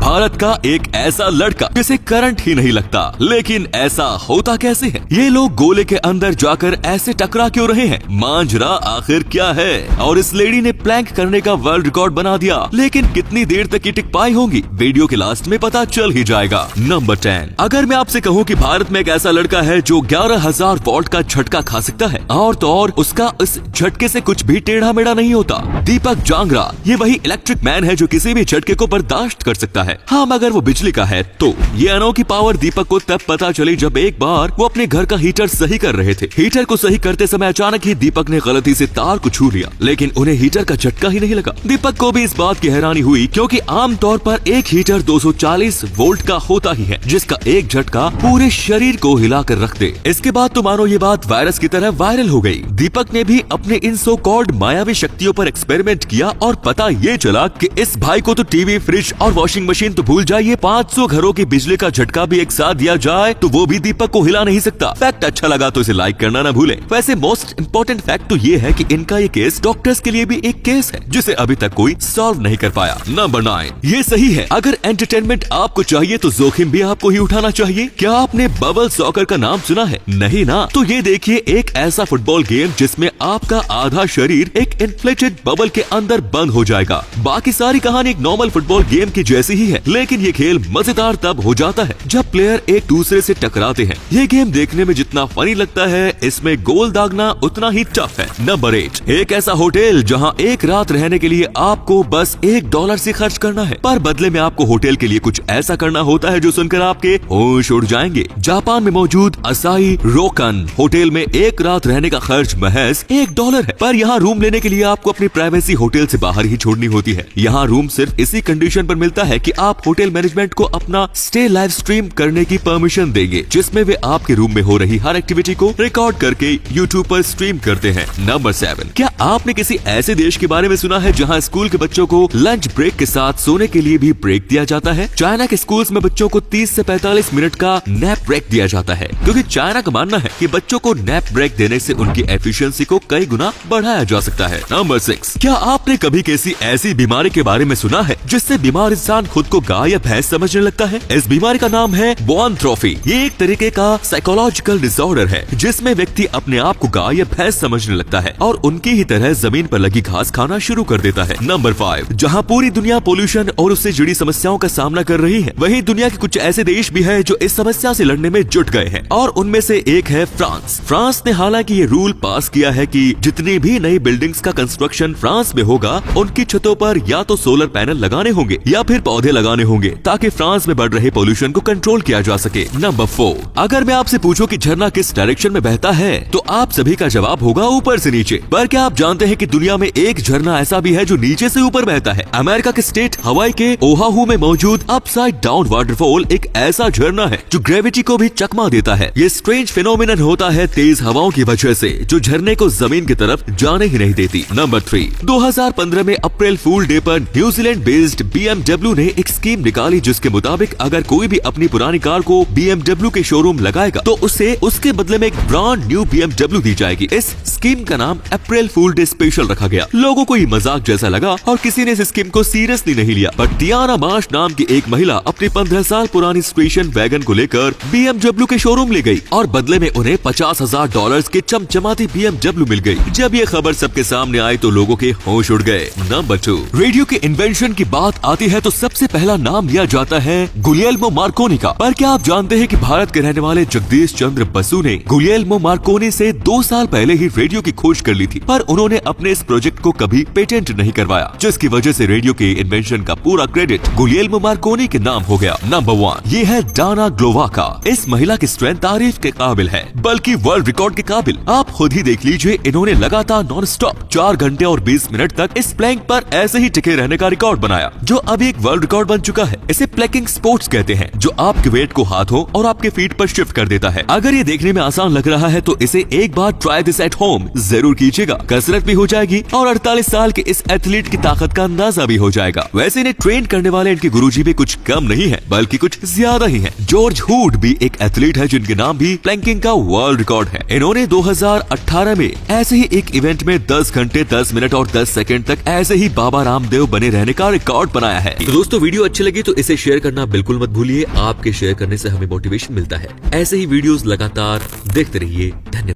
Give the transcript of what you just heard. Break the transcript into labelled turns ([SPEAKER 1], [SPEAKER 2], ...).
[SPEAKER 1] भारत का एक ऐसा लड़का जिसे करंट ही नहीं लगता, लेकिन ऐसा होता कैसे है? ये लोग गोले के अंदर जाकर ऐसे टकरा क्यों रहे हैं? मांजरा आखिर क्या है? और इस लेडी ने प्लैंक करने का वर्ल्ड रिकॉर्ड बना दिया, लेकिन कितनी देर तक ये टिक पाई होंगी? वीडियो के लास्ट में पता चल ही जाएगा। नंबर 10। अगर मैं आपसे कहूँ कि भारत में एक ऐसा लड़का है जो 11,000 वोल्ट का झटका खा सकता है, और तो और उसका इस झटके से कुछ भी टेढ़ा मेढ़ा नहीं होता। दीपक जांगरा ये वही इलेक्ट्रिक मैन है जो किसी भी झटके को बर्दाश्त कर सकता है। हाँ, मगर वो बिजली का है। तो ये अनोखी पावर दीपक को तब पता चली जब एक बार वो अपने घर का हीटर सही कर रहे थे। हीटर को सही करते समय अचानक ही दीपक ने गलती से तार को छू लिया, लेकिन उन्हें हीटर का झटका ही नहीं लगा। दीपक को भी इस बात की हैरानी हुई, क्योंकि आमतौर पर एक हीटर 240 वोल्ट का होता ही है, जिसका एक झटका पूरे शरीर को हिला कर रख दे। इसके बाद तो मानो ये बात वायरस की तरह वायरल हो गई। दीपक ने भी अपने इन सो कॉल्ड मायावी शक्तियों पर एक्सपेरिमेंट किया और पता ये चला कि इस भाई को तो टीवी, फ्रिज और वॉशिंग मशीन तो भूल जाइए, 500 घरों की बिजली का झटका भी एक साथ दिया जाए तो वो भी दीपक को हिला नहीं सकता। फैक्ट अच्छा लगा तो इसे लाइक करना ना भूलें। वैसे मोस्ट इम्पोर्टेंट फैक्ट तो ये है कि इनका ये केस डॉक्टर्स के लिए भी एक केस है, जिसे अभी तक कोई सॉल्व नहीं कर पाया। नंबर 9। ये सही है, अगर एंटरटेनमेंट आपको चाहिए तो जोखिम भी आपको ही उठाना चाहिए। क्या आपने बबल सॉकर का नाम सुना है? नहीं ना? तो ये देखिए एक ऐसा फुटबॉल गेम जिसमें आपका आधा शरीर एक इन्फ्लेटेड बबल के अंदर बंद हो जाएगा। बाकी सारी कहानी एक नॉर्मल फुटबॉल गेम की जैसी ही है, लेकिन ये खेल मजेदार तब हो जाता है जब प्लेयर एक दूसरे से टकराते हैं। ये गेम देखने में जितना फनी लगता है, इसमें गोल दागना उतना ही टफ है। नंबर 8। एक ऐसा होटल जहां एक रात रहने के लिए आपको बस $1 से खर्च करना है, पर बदले में आपको होटल के लिए कुछ ऐसा करना होता है जो सुनकर आपके होश उड़ जाएंगे। जापान में मौजूद असाई रोकन होटल में एक रात रहने का खर्च महज $1 है, पर यहाँ रूम लेने के लिए आपको अपनी प्राइवेसी होटल से बाहर ही छोड़नी होती है। यहाँ रूम सिर्फ इसी कंडीशन पर मिलता है कि आप होटल मैनेजमेंट को अपना स्टे लाइव स्ट्रीम करने की परमिशन देंगे, जिसमें वे आपके रूम में हो रही हर एक्टिविटी को रिकॉर्ड करके यूट्यूब पर स्ट्रीम करते हैं। नंबर 7। क्या आपने किसी ऐसे देश के बारे में सुना है जहां स्कूल के बच्चों को लंच ब्रेक के साथ सोने के लिए भी ब्रेक दिया जाता है? चाइना के स्कूल्स में बच्चों को 30 से 45 मिनट का नैप ब्रेक दिया जाता है, क्योंकि चाइना का मानना है कि बच्चों को नैप ब्रेक देने से उनकी एफिशिएंसी को कई गुना बढ़ाया जा सकता है। नंबर 6। क्या आपने कभी किसी ऐसी बीमारी के बारे में सुना है जिससे बीमार इंसान खुद को गाय या भैंस समझने लगता है? इस बीमारी का नाम है बोआनथ्रोफी। ये एक तरीके का साइकोलॉजिकल डिसऑर्डर है जिसमें व्यक्ति अपने आप को गाय या भैंस समझने लगता है और उनकी ही तरह जमीन पर लगी घास खाना शुरू कर देता है। नंबर 5। जहाँ पूरी दुनिया पोल्यूशन और उससे जुड़ी समस्याओं का सामना कर रही है, वहीं दुनिया के कुछ ऐसे देश भी है जो इस समस्या से लड़ने में जुट गए हैं, और उनमें से एक है फ्रांस। फ्रांस ने हालांकि ये रूल पास किया है कि जितनी भी नई बिल्डिंग्स का कंस्ट्रक्शन फ्रांस में होगा, उनकी छतों पर या तो सोलर पैनल लगाने होंगे या फिर पौधे लगाने होंगे, ताकि फ्रांस में बढ़ रहे पोल्यूशन को कंट्रोल किया जा सके। नंबर 4। अगर मैं आपसे पूछूं कि झरना किस डायरेक्शन में बहता है, तो आप सभी का जवाब होगा ऊपर से नीचे। पर क्या आप जानते हैं कि दुनिया में एक झरना ऐसा भी है जो नीचे से ऊपर बहता है? अमेरिका के स्टेट हवाई के ओहाहू में मौजूद अपसाइड डाउन वाटरफॉल एक ऐसा झरना है जो ग्रेविटी को भी चकमा देता है। ये स्ट्रेंज फिनोमिनन होता है तेज हवाओं की वजह से, जो झरने को जमीन की तरफ जाने ही नहीं देती। नंबर 3। 2015 में अप्रैल फूल डे पर न्यूजीलैंड बेस्ड BMW ने एक स्कीम निकाली, जिसके मुताबिक अगर कोई भी अपनी पुरानी कार को BMW के शोरूम लगाएगा तो उसे उसके बदले में एक ब्रांड न्यू BMW दी जाएगी। इस स्कीम का नाम अप्रैल फूल डे स्पेशल रखा गया। लोगों को ये मजाक जैसा लगा और किसी ने इस स्कीम को सीरियसली नहीं लिया, बट टियाना मार्श नाम की एक महिला अपनी 15 साल पुरानी स्टेशन वैगन को लेकर BMW के शोरूम ले गई और बदले में उन्हें $50,000 की चमचमाती BMW मिल गई। जब ये खबर सबके सामने आई तो लोगों के होश उड़ गए। नंबर 2। रेडियो के इन्वेंशन की बात आती है तो सबसे पहला नाम लिया जाता है गुलियल्मो मार्कोनी का। पर क्या आप जानते हैं कि भारत के रहने वाले जगदीश चंद्र बसु ने गुलियल्मो मार्कोनी से 2 साल पहले ही रेडियो की खोज कर ली थी, पर उन्होंने अपने इस प्रोजेक्ट को कभी पेटेंट नहीं करवाया, जिसकी वजह से रेडियो के इन्वेंशन का पूरा क्रेडिट गुलियल्मो मार्कोनी के नाम हो गया। नंबर 1। ये है डाना ग्लोवाका। इस महिला की स्ट्रेंथ तारीफ के काबिल है, बल्कि वर्ल्ड रिकॉर्ड के काबिल। आप खुद ही देख लीजिए, इन्होंने लगातार नॉन स्टॉप 4 घंटे और 20 मिनट तक इस प्लैंक पर ऐसे ही टिके रहने का रिकॉर्ड बनाया, जो अभी एक वर्ल्ड रिकॉर्ड बन चुका है। इसे प्लैंकिंग स्पोर्ट्स कहते हैं, जो आपके वेट को हाथों और आपके फीट पर शिफ्ट कर देता है। अगर ये देखने में आसान लग रहा है तो इसे एक बार ट्राई दिस एट होम जरूर कीजिएगा। कसरत भी हो जाएगी और 48 साल के इस एथलीट की ताकत का अंदाजा भी हो जाएगा। वैसे इन्हें ट्रेन करने वाले इनके गुरुजी भी कुछ कम नहीं है, बल्कि कुछ ज्यादा ही है। जॉर्ज हुड भी एक एथलीट है जिनके नाम भी प्लैंकिंग का वर्ल्ड रिकॉर्ड है। इन्होंने 2018 में ऐसे ही एक इवेंट में 10 घंटे 10 मिनट और 10 सेकंड तक ऐसे ही बाबा रामदेव बने रहने का रिकॉर्ड बनाया है। तो दोस्तों वीडियो वीडियो अच्छी लगी तो इसे शेयर करना बिल्कुल मत भूलिए। आपके शेयर करने से हमें मोटिवेशन मिलता है। ऐसे ही वीडियोस लगातार देखते रहिए।